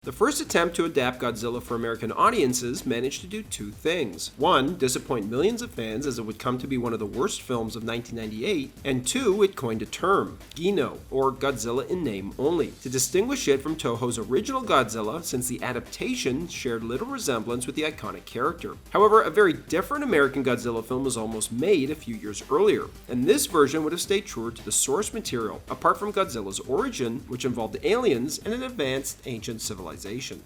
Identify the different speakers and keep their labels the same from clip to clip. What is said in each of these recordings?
Speaker 1: The first attempt to adapt Godzilla for American audiences managed to do two things. One, disappoint millions of fans as it would come to be one of the worst films of 1998, and two, it coined a term, Gino, or Godzilla in name only, to distinguish it from Toho's original Godzilla since the adaptation shared little resemblance with the iconic character. However, a very different American Godzilla film was almost made a few years earlier, and this version would have stayed truer to the source material, apart from Godzilla's origin, which involved aliens and an advanced ancient civilization.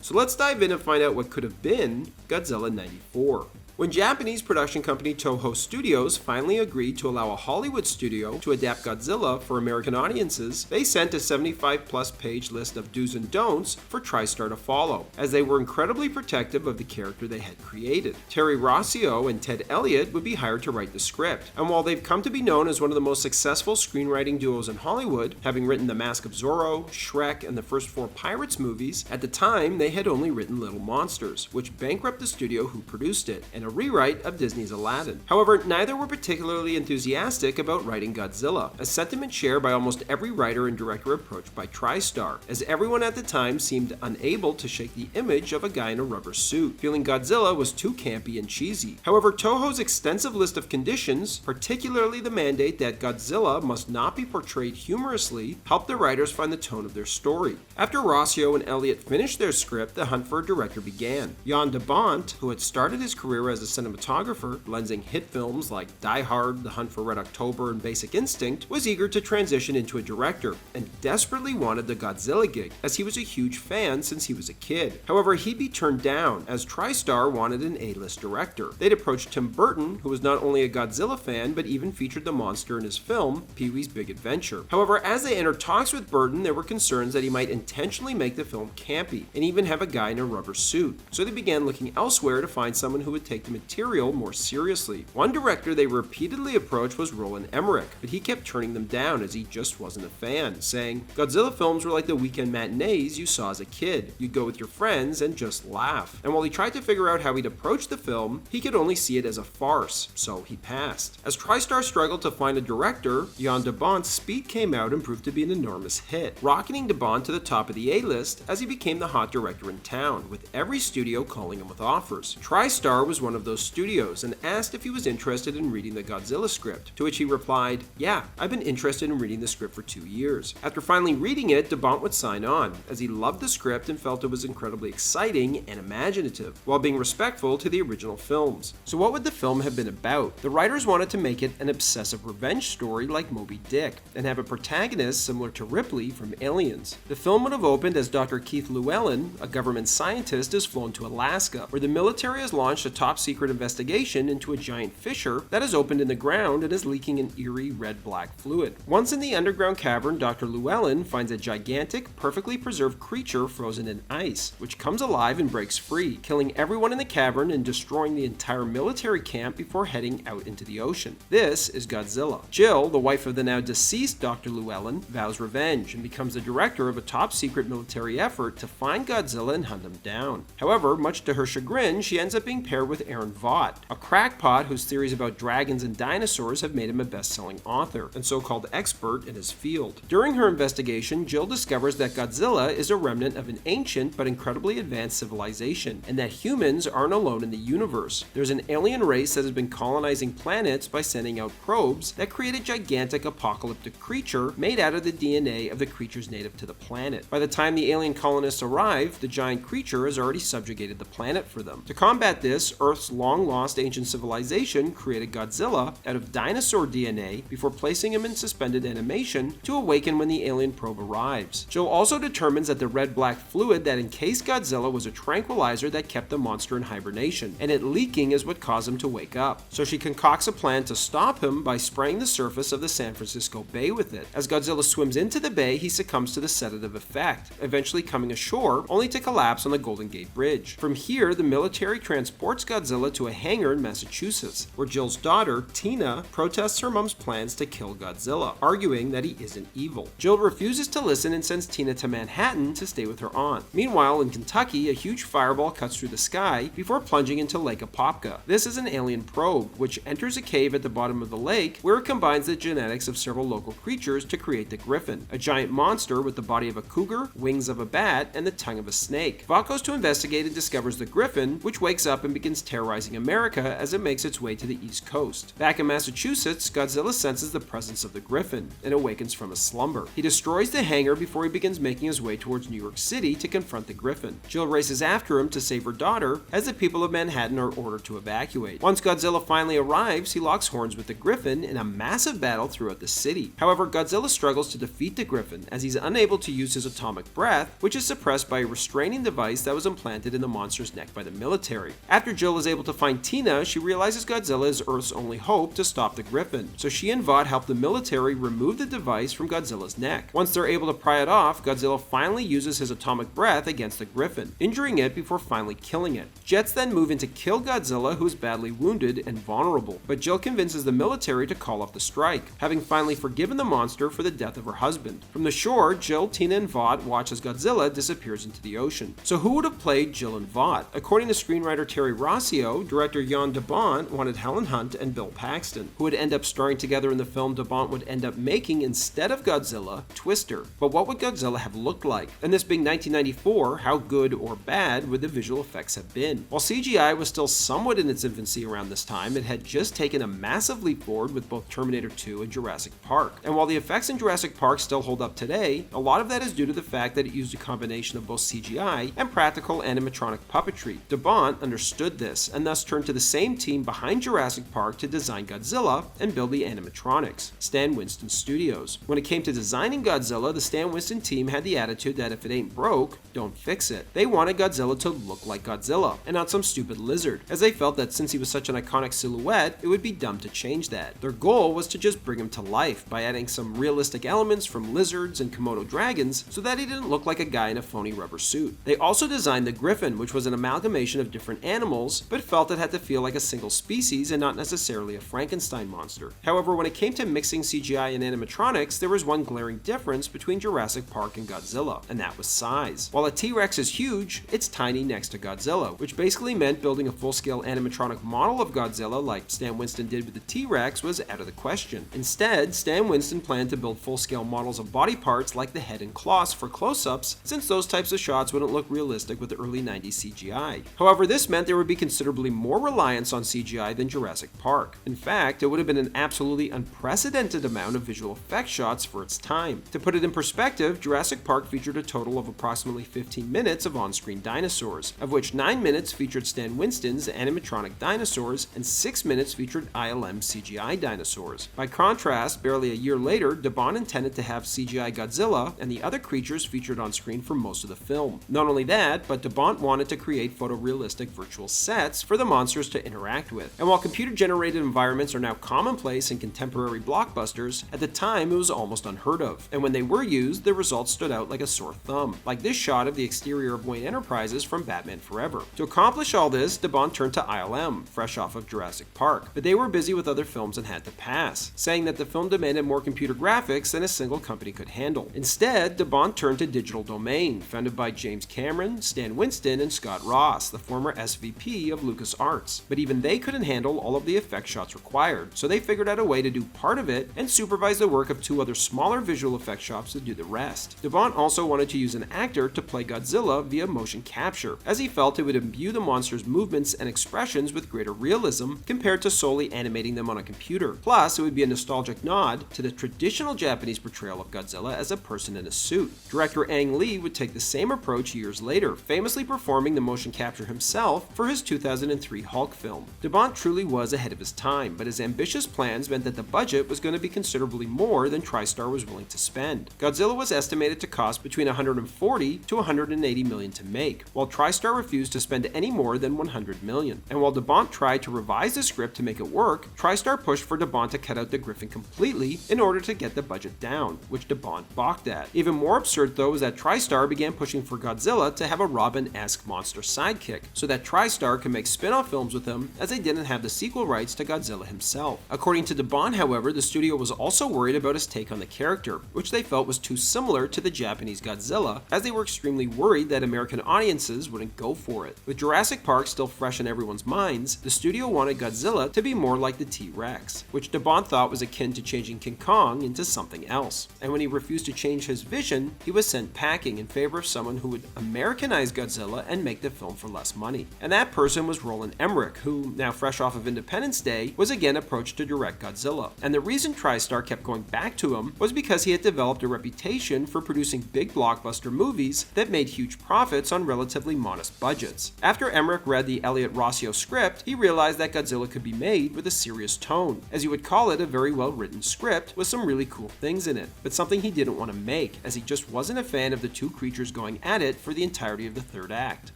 Speaker 1: So let's dive in and find out what could have been Godzilla 94. When Japanese production company Toho Studios finally agreed to allow a Hollywood studio to adapt Godzilla for American audiences, they sent a 75-plus page list of do's and don'ts for TriStar to follow, as they were incredibly protective of the character they had created. Terry Rossio and Ted Elliott would be hired to write the script, and while they've come to be known as one of the most successful screenwriting duos in Hollywood, having written The Mask of Zorro, Shrek, and the first 4 Pirates movies, at the time they had only written Little Monsters, which bankrupted the studio who produced it, and a rewrite of Disney's Aladdin. However, neither were particularly enthusiastic about writing Godzilla, a sentiment shared by almost every writer and director approached by TriStar, as everyone at the time seemed unable to shake the image of a guy in a rubber suit, feeling Godzilla was too campy and cheesy. However, Toho's extensive list of conditions, particularly the mandate that Godzilla must not be portrayed humorously, helped the writers find the tone of their story. After Rossio and Elliott finished their script, the hunt for a director began. Jan de Bont, who had started his career as a cinematographer, lensing hit films like Die Hard, The Hunt for Red October, and Basic Instinct, was eager to transition into a director, and desperately wanted the Godzilla gig, as he was a huge fan since he was a kid. However, he'd be turned down, as TriStar wanted an A-list director. They'd approached Tim Burton, who was not only a Godzilla fan, but even featured the monster in his film, Pee-wee's Big Adventure. However, as they entered talks with Burton, there were concerns that he might intentionally make the film campy, and even have a guy in a rubber suit. So they began looking elsewhere to find someone who would take the material more seriously. One director they repeatedly approached was Roland Emmerich, but he kept turning them down as he just wasn't a fan, saying, Godzilla films were like the weekend matinees you saw as a kid. You'd go with your friends and just laugh. And while he tried to figure out how he'd approach the film, he could only see it as a farce, so he passed. As TriStar struggled to find a director, Jan de Bont's Speed came out and proved to be an enormous hit, rocketing de Bont to the top of the A-list as he became the hot director in town, with every studio calling him with offers. TriStar was one of those studios and asked if he was interested in reading the Godzilla script, to which he replied, yeah, I've been interested in reading the script for 2 years. After finally reading it, de Bont would sign on, as he loved the script and felt it was incredibly exciting and imaginative, while being respectful to the original films. So what would the film have been about? The writers wanted to make it an obsessive revenge story like Moby Dick, and have a protagonist similar to Ripley from Aliens. The film would have opened as Dr. Keith Llewellyn, a government scientist, is flown to Alaska, where the military has launched a top-secret investigation into a giant fissure that has opened in the ground and is leaking an eerie red-black fluid. Once in the underground cavern, Dr. Llewellyn finds a gigantic, perfectly preserved creature frozen in ice, which comes alive and breaks free, killing everyone in the cavern and destroying the entire military camp before heading out into the ocean. This is Godzilla. Jill, the wife of the now deceased Dr. Llewellyn, vows revenge and becomes the director of a top-secret military effort to find Godzilla and hunt him down. However, much to her chagrin, she ends up being paired with Aaron Vaught, a crackpot whose theories about dragons and dinosaurs have made him a best-selling author and so-called expert in his field. During her investigation, Jill discovers that Godzilla is a remnant of an ancient but incredibly advanced civilization, and that humans aren't alone in the universe. There's an alien race that has been colonizing planets by sending out probes that create a gigantic apocalyptic creature made out of the DNA of the creatures native to the planet. By the time the alien colonists arrive, the giant creature has already subjugated the planet for them. To combat this, Earth's long-lost ancient civilization created Godzilla out of dinosaur DNA before placing him in suspended animation to awaken when the alien probe arrives. Jill also determines that the red-black fluid that encased Godzilla was a tranquilizer that kept the monster in hibernation, and it leaking is what caused him to wake up. So she concocts a plan to stop him by spraying the surface of the San Francisco Bay with it. As Godzilla swims into the bay, he succumbs to the sedative effect, eventually coming ashore only to collapse on the Golden Gate Bridge. From here, the military transports Godzilla Godzilla to a hangar in Massachusetts, where Jill's daughter, Tina, protests her mom's plans to kill Godzilla, arguing that he isn't evil. Jill refuses to listen and sends Tina to Manhattan to stay with her aunt. Meanwhile, in Kentucky, a huge fireball cuts through the sky before plunging into Lake Apopka. This is an alien probe, which enters a cave at the bottom of the lake, where it combines the genetics of several local creatures to create the Gryphon, a giant monster with the body of a cougar, wings of a bat, and the tongue of a snake. Vought goes to investigate and discovers the Gryphon, which wakes up and begins terrorizing America as it makes its way to the East Coast. Back in Massachusetts, Godzilla senses the presence of the Gryphon and awakens from a slumber. He destroys the hangar before he begins making his way towards New York City to confront the Gryphon. Jill races after him to save her daughter, as the people of Manhattan are ordered to evacuate. Once Godzilla finally arrives, he locks horns with the Gryphon in a massive battle throughout the city. However, Godzilla struggles to defeat the Gryphon, as he's unable to use his atomic breath, which is suppressed by a restraining device that was implanted in the monster's neck by the military. After Jill is able to find Tina, she realizes Godzilla is Earth's only hope to stop the Gryphon, so she and Vought help the military remove the device from Godzilla's neck. Once they're able to pry it off, Godzilla finally uses his atomic breath against the Gryphon, injuring it before finally killing it. Jets then move in to kill Godzilla, who is badly wounded and vulnerable, but Jill convinces the military to call off the strike, having finally forgiven the monster for the death of her husband. From the shore, Jill, Tina, and Vought watch as Godzilla disappears into the ocean. So who would have played Jill and Vought? According to screenwriter Terry Rossio, director Jan de Bont wanted Helen Hunt and Bill Paxton, who would end up starring together in the film de Bont would end up making instead of Godzilla, Twister. But what would Godzilla have looked like? And this being 1994, how good or bad would the visual effects have been? While CGI was still somewhat in its infancy around this time, it had just taken a massive leap forward with both Terminator 2 and Jurassic Park. And while the effects in Jurassic Park still hold up today, a lot of that is due to the fact that it used a combination of both CGI and practical animatronic puppetry. De Bont understood this, and thus turned to the same team behind Jurassic Park to design Godzilla and build the animatronics, Stan Winston Studios. When it came to designing Godzilla, the Stan Winston team had the attitude that if it ain't broke, don't fix it. They wanted Godzilla to look like Godzilla, and not some stupid lizard, as they felt that since he was such an iconic silhouette, it would be dumb to change that. Their goal was to just bring him to life by adding some realistic elements from lizards and Komodo dragons so that he didn't look like a guy in a phony rubber suit. They also designed the Gryphon, which was an amalgamation of different animals, but felt it had to feel like a single species and not necessarily a Frankenstein monster. However, when it came to mixing CGI and animatronics, there was one glaring difference between Jurassic Park and Godzilla, and that was size. While a T-Rex is huge, it's tiny next to Godzilla, which basically meant building a full-scale animatronic model of Godzilla like Stan Winston did with the T-Rex was out of the question. Instead, Stan Winston planned to build full-scale models of body parts like the head and claws for close-ups, since those types of shots wouldn't look realistic with the early 90s CGI. However, this meant there would be considerably more reliance on CGI than Jurassic Park. In fact, it would have been an absolutely unprecedented amount of visual effects shots for its time. To put it in perspective, Jurassic Park featured a total of approximately 15 minutes of on-screen dinosaurs, of which 9 minutes featured Stan Winston's animatronic dinosaurs and 6 minutes featured ILM CGI dinosaurs. By contrast, barely a year later, de Bont intended to have CGI Godzilla and the other creatures featured on screen for most of the film. Not only that, but de Bont wanted to create photorealistic virtual sets for the monsters to interact with. And while computer-generated environments are now commonplace in contemporary blockbusters, at the time it was almost unheard of. And when they were used, the results stood out like a sore thumb, like this shot of the exterior of Wayne Enterprises from Batman Forever. To accomplish all this, de Bont turned to ILM, fresh off of Jurassic Park, but they were busy with other films and had to pass, saying that the film demanded more computer graphics than a single company could handle. Instead, de Bont turned to Digital Domain, founded by James Cameron, Stan Winston, and Scott Ross, the former SVP of LucasArts. But even they couldn't handle all of the effect shots required, so they figured out a way to do part of it and supervise the work of 2 other smaller visual effects shops to do the rest. De Bont also wanted to use an actor to play Godzilla via motion capture, as he felt it would imbue the monster's movements and expressions with greater realism compared to solely animating them on a computer. Plus, it would be a nostalgic nod to the traditional Japanese portrayal of Godzilla as a person in a suit. Director Ang Lee would take the same approach years later, famously performing the motion capture himself for his 2003 Hulk film. De Bont truly was ahead of his time, but his ambitious plans meant that the budget was going to be considerably more than TriStar was willing to spend. Godzilla was estimated to cost between $140 to $180 million to make, while TriStar refused to spend any more than $100 million. And while de Bont tried to revise the script to make it work, TriStar pushed for de Bont to cut out the Gryphon completely in order to get the budget down, which de Bont balked at. Even more absurd though is that TriStar began pushing for Godzilla to have a Robin-esque monster sidekick, so that TriStar could make spin-off films with him, as they didn't have the sequel rights to Godzilla himself. According to Bont, however, the studio was also worried about his take on the character, which they felt was too similar to the Japanese Godzilla, as they were extremely worried that American audiences wouldn't go for it. With Jurassic Park still fresh in everyone's minds, the studio wanted Godzilla to be more like the T-Rex, which Bont thought was akin to changing King Kong into something else. And when he refused to change his vision, he was sent packing in favor of someone who would Americanize Godzilla and make the film for less money. And that person was Roland Emmerich, who, now fresh off of Independence Day, was again approached to direct Godzilla. And the reason TriStar kept going back to him was because he had developed a reputation for producing big blockbuster movies that made huge profits on relatively modest budgets. After Emmerich read the Elliot Rossio script, he realized that Godzilla could be made with a serious tone, as he would call it a very well-written script with some really cool things in it, but something he didn't want to make, as he just wasn't a fan of the two creatures going at it for the entirety of the third act.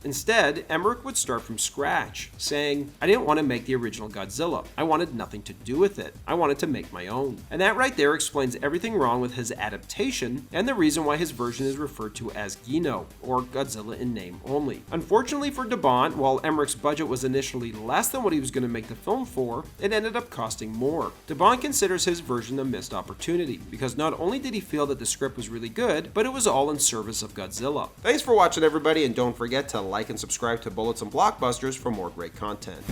Speaker 1: Instead, Emmerich would start from scratch, saying, "I didn't want to make the original Godzilla. I wanted nothing to do with it. I wanted to make my own." And that right there explains everything wrong with his adaptation, and the reason why his version is referred to as Gino, or Godzilla in name only. Unfortunately for Bont, while Emmerich's budget was initially less than what he was going to make the film for, it ended up costing more. Bont considers his version a missed opportunity, because not only did he feel that the script was really good, but it was all in service of Godzilla. Thanks for watching, everybody, and don't forget to like and subscribe to Bullets and Blockbusters for more great content.